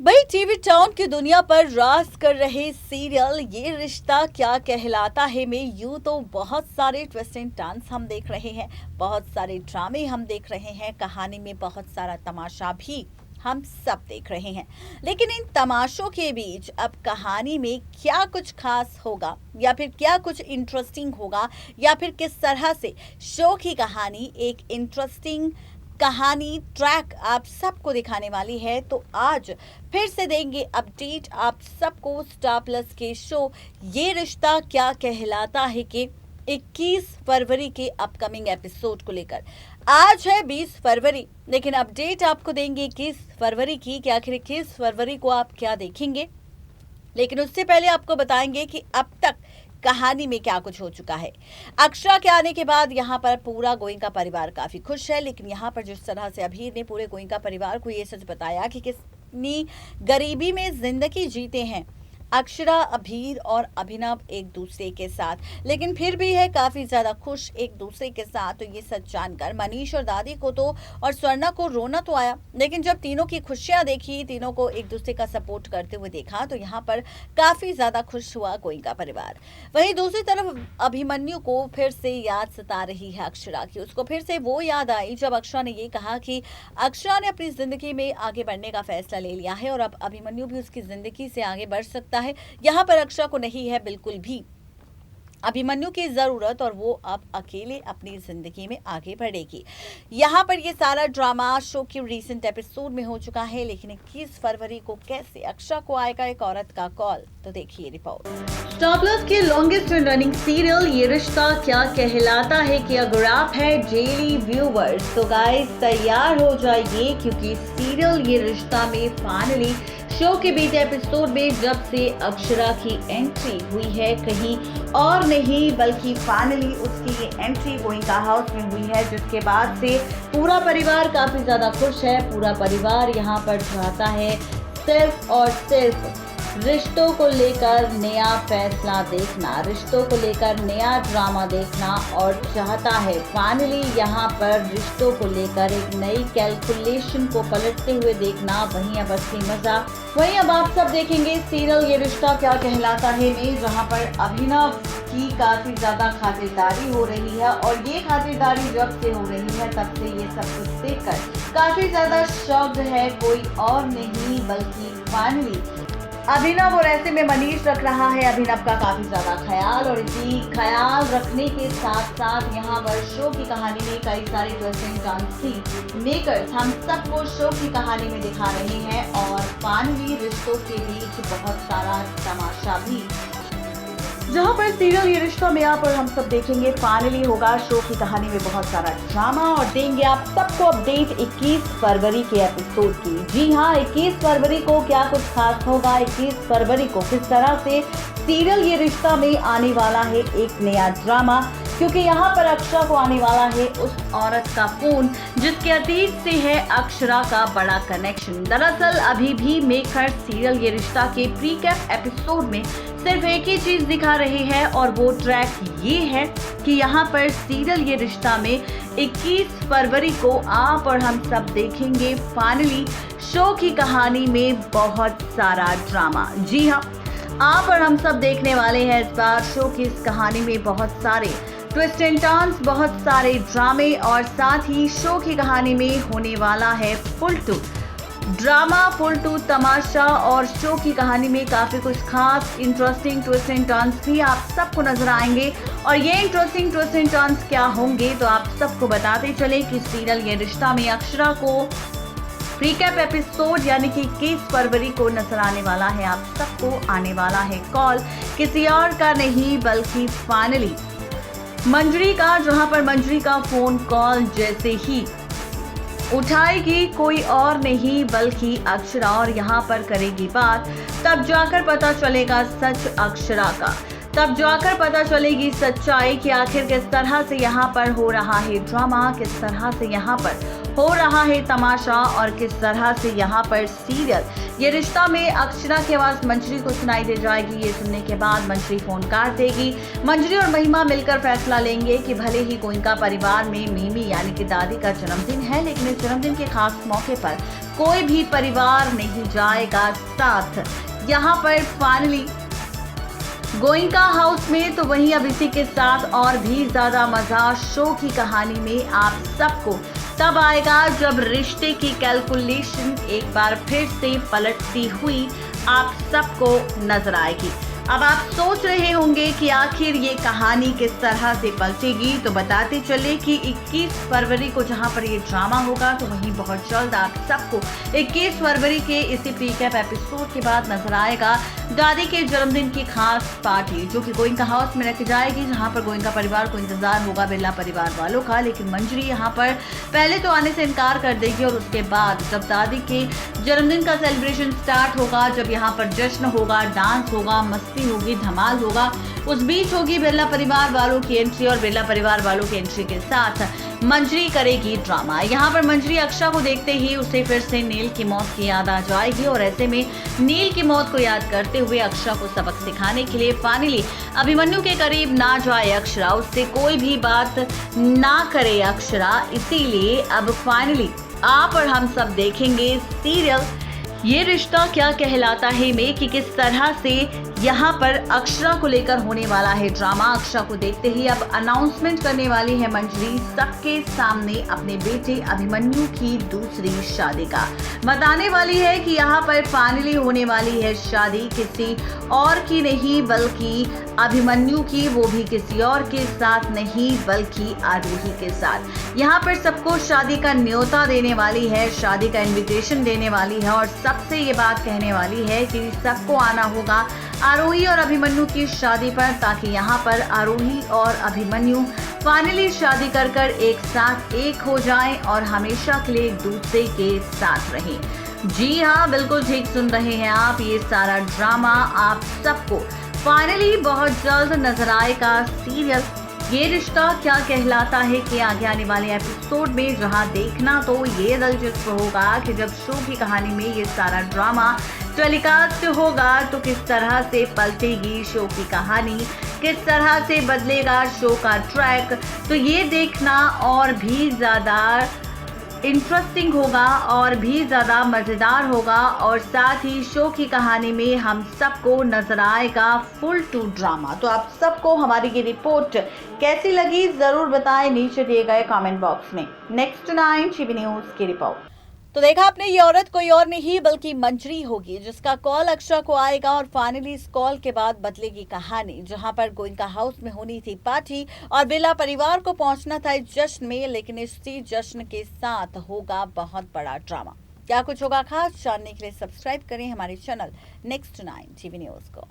भाई TV town की दुनिया पर राज कर रहे सीरियल ये रिश्ता क्या कहलाता है में यूं तो बहुत सारे ट्विस्ट एंड टर्न्स हम देख रहे हैं, बहुत सारे ड्रामे हम देख रहे हैं, कहानी में बहुत सारा तमाशा भी हम सब देख रहे हैं। लेकिन इन तमाशों के बीच अब कहानी में क्या कुछ खास होगा या फिर क्या कुछ इंटरेस्टिंग होगा या फिर किस तरह से शो की कहानी एक इंटरेस्टिंग कहानी ट्रैक आप सबको दिखाने वाली है, तो आज फिर से देंगे अपडेट आप सबको स्टार प्लस के शो ये रिश्ता क्या कहलाता है के 21 फरवरी के अपकमिंग एपिसोड को लेकर। आज है 20 फरवरी, लेकिन अपडेट आपको देंगे 21 फरवरी की कि आखिर 21 फरवरी को आप क्या देखेंगे। लेकिन उससे पहले आपको बताएंगे कि अब तक कहानी में क्या कुछ हो चुका है। अक्षरा के आने के बाद यहाँ पर पूरा गोइंका परिवार काफी खुश है, लेकिन यहाँ पर जिस तरह से अभीर ने पूरे गोइंका परिवार को ये सच बताया कि कितनी गरीबी में जिंदगी जीते हैं अक्षरा, अभीर और अभिनव एक दूसरे के साथ, लेकिन फिर भी है काफी ज्यादा खुश एक दूसरे के साथ। तो ये सच जानकर मनीष और दादी को तो और स्वर्णा को रोना तो आया, लेकिन जब तीनों की खुशियां देखी, तीनों को एक दूसरे का सपोर्ट करते हुए देखा, तो यहाँ पर काफी ज्यादा खुश हुआ गोइंका परिवार। वहीं दूसरी तरफ अभिमन्यु को फिर से याद सता रही है अक्षरा की। उसको फिर से वो याद आई जब अक्षरा ने ये कहा कि अक्षरा ने अपनी जिंदगी में आगे बढ़ने का फैसला ले लिया है और अब अभिमन्यु भी उसकी जिंदगी से आगे बढ़ सकता है। यहाँ पर अक्षरा को नहीं है बिल्कुल भी अभिमन्यु की जरूरत और वो अब अकेले अपनी जिंदगी में आगे बढ़ेगी। यहाँ पर ये सारा ड्रामा शो के रीसेंट एपिसोड में हो चुका है, लेकिन 21 फरवरी को कैसे अक्षरा को आएगा एक औरत का कॉल, तो देखिए रिपोर्ट। स्टार प्लस के लॉन्गेस्ट रनिंग सीरियल ये रिश्ता क्या कहलाता है कि अगर आप है डेली व्यूवर्स तो गाइस तैयार हो जाइए, क्योंकि सीरियल ये रिश्ता में फाइनली शो के बीते एपिसोड में जब से अक्षरा की एंट्री हुई है, कहीं और नहीं बल्कि फाइनली उसकी ये एंट्री गोइंका हाउस में हुई है, जिसके बाद से पूरा परिवार काफी ज्यादा खुश है। पूरा परिवार यहाँ पर चाहता है सिर्फ और सिर्फ रिश्तों को लेकर नया फैसला देखना, रिश्तों को लेकर नया ड्रामा देखना और चाहता है फाइनली यहाँ पर रिश्तों को लेकर एक नई कैलकुलेशन को पलटते हुए देखना। वहीं अब असली मजा वहीं अब आप सब देखेंगे सीरियल ये रिश्ता क्या कहलाता है में, जहाँ पर अभिनव की काफी ज्यादा खातिरदारी हो रही है और ये खातिरदारी जब से हो रही है तब से ये सब कुछ देखकर काफी ज्यादा शॉक्ड है कोई और नहीं बल्कि फाइनली अभिनव। और ऐसे में मनीष रख रहा है अभिनव का काफी ज्यादा ख्याल, और इसी ख्याल रखने के साथ साथ यहाँ पर शो की कहानी में कई सारे ट्विस्ट एंड टर्न्स थी मेकर्स हम सबको शो की कहानी में दिखा रहे हैं और फाइनली रिश्तों के बीच बहुत सारा तमाशा भी, जहाँ पर सीरियल ये रिश्ता में आप और हम सब देखेंगे फाइनली होगा शो की कहानी में बहुत सारा ड्रामा और देंगे आप सबको अपडेट 21 फरवरी के एपिसोड की। जी हाँ, 21 फरवरी को क्या कुछ खास होगा, 21 फरवरी को किस तरह से सीरियल ये रिश्ता में आने वाला है एक नया ड्रामा, क्योंकि यहाँ पर अक्षरा को आने वाला है उस औरत का फोन जिसके अतीत से है अक्षरा का बड़ा कनेक्शन। दरअसल अभी भी मेकर सीरियल ये रिश्ता के प्री कैप एपिसोड में सिर्फ एक ही चीज दिखा रहे हैं और वो ट्रैक ये है कि यहाँ पर सीरियल ये रिश्ता में 21 फरवरी को आप और हम सब देखेंगे फाइनली शो की कहानी में बहुत सारा ड्रामा। जी हाँ, आप और हम सब देखने वाले हैं इस बार शो की इस कहानी में बहुत सारे ट्विस्ट एंड टर्न्स, बहुत सारे ड्रामे और साथ ही शो की कहानी में होने वाला है full to drama, full to तमाशा और शो की कहानी में काफी कुछ खास इंटरेस्टिंग ट्विस्ट एंड टर्न्स भी आप सबको नजर आएंगे। और ये इंटरेस्टिंग ट्विस्ट एंड टर्न्स क्या होंगे तो आप सबको बताते चले कि सीरियल ये रिश्ता में अक्षरा को प्री कैप एपिसोड यानी कि 21 फरवरी को नजर आने वाला है। आप सबको आने वाला है कॉल किसी और का नहीं बल्कि फाइनली मंजरी का, जहां पर मंजरी का फोन कॉल जैसे ही उठाएगी कोई और नहीं बल्कि अक्षरा और यहाँ पर करेगी बात, तब जाकर पता चलेगा सच अक्षरा का, तब जाकर पता चलेगी सच्चाई कि आखिर किस तरह से यहाँ पर हो रहा है ड्रामा, किस तरह से यहाँ पर हो रहा है तमाशा और किस तरह से यहाँ पर सीरियल ये रिश्ता में अक्षरा की आवाज मंजरी को सुनाई दे जाएगी। ये सुनने के बाद मंजरी फोन काट देगी। मंजरी और महिमा मिलकर फैसला लेंगे कि भले ही गोइंका परिवार में मीमी यानी कि दादी का जन्मदिन है, लेकिन इस जन्मदिन के खास मौके पर कोई भी परिवार नहीं जाएगा साथ। यहाँ पर फाइनली गोइंका हाउस में तो वहीं अब इसी के साथ और भी ज्यादा मजा शो की कहानी में आप सबको तब आएगा जब रिश्ते की कैलकुलेशन एक बार फिर से पलटती हुई आप सबको नजर आएगी। अब आप सोच रहे होंगे कि आखिर ये कहानी किस तरह से पलटेगी, तो बताते चले कि 21 फरवरी को जहां पर ये ड्रामा होगा तो वहीं बहुत जल्द आप सबको 21 फरवरी के इसी प्रीकैप एपिसोड के बाद नजर आएगा दादी के जन्मदिन की खास पार्टी, जो कि गोइंका हाउस में रखी जाएगी, जहां पर गोइंका परिवार को इंतजार होगा बिरला परिवार वालों का। लेकिन मंजरी यहाँ पर पहले तो आने से इनकार कर देगी और उसके बाद जब दादी के जन्मदिन का सेलिब्रेशन स्टार्ट होगा, जब यहाँ पर जश्न होगा, डांस होगा, मस्ती होगी, धमाल होगा, उस बीच होगी बिरला परिवार वालों की एंट्री और बिरला परिवार वालों की एंट्री के साथ मंजरी करेगी ड्रामा। यहाँ पर मंजरी अक्षा को देखते ही उसे फिर से नील की मौत की याद आ जाएगी और ऐसे में नील की मौत को याद करते हुए अक्षा को सबक सिखाने के लिए फाइनली अभिमन्यु के करीब ना जाए अक्षरा, उससे कोई भी बात ना करे अक्षरा। इसीलिए अब फाइनली आप और हम सब देखेंगे सीरियल ये रिश्ता क्या कहलाता है में कि किस तरह से यहाँ पर अक्षरा को लेकर होने वाला है ड्रामा। अक्षरा को देखते ही अब अनाउंसमेंट करने वाली है मंजरी सबके सामने अपने बेटे अभिमन्यु की दूसरी शादी का। बताने वाली है कि यहाँ पर फाइनली होने वाली है शादी किसी और की नहीं बल्कि अभिमन्यु की, वो भी किसी और के साथ नहीं बल्कि आरोही के साथ। यहाँ पर सबको शादी का न्योता देने वाली है, शादी का इन्विटेशन देने वाली है और सबसे ये बात कहने वाली है कि सबको आना होगा आरोही और अभिमन्यु की शादी पर, ताकि यहाँ पर आरोही और अभिमन्यु फाइनली शादी कर कर एक साथ एक हो जाएं और हमेशा के लिए एक दूसरे के साथ रहें। जी हाँ, बिल्कुल ठीक सुन रहे हैं आप, ये सारा ड्रामा आप सबको फाइनली बहुत जल्द नजर आएगा सीरियल ये रिश्ता क्या कहलाता है कि आगे आने वाले एपिसोड में, जहां देखना तो ये दिलचस्प होगा कि जब शो की कहानी में ये सारा ड्रामा टेलीकास्ट होगा तो किस तरह से पलटेगी शो की कहानी, किस तरह से बदलेगा शो का ट्रैक। तो ये देखना और भी ज्यादा इंटरेस्टिंग होगा और भी ज़्यादा मज़ेदार होगा और साथ ही शो की कहानी में हम सबको नजर आएगा फुल टू ड्रामा। तो आप सबको हमारी ये रिपोर्ट कैसी लगी ज़रूर बताएं नीचे दिए गए कमेंट बॉक्स में। नेक्स्ट 9 टीवी न्यूज़ की रिपोर्ट। तो देखा आपने, ये औरत कोई और नहीं बल्कि मंजरी होगी, जिसका कॉल अक्षरा को आएगा और फाइनली इस कॉल के बाद बदलेगी कहानी। जहां पर गोइंका हाउस में होनी थी पार्टी और बिरला परिवार को पहुंचना था इस जश्न में, लेकिन इसी जश्न के साथ होगा बहुत बड़ा ड्रामा। क्या कुछ होगा खास जानने के लिए सब्सक्राइब करें हमारे चैनल नेक्स्ट 9 टीवी न्यूज़ को।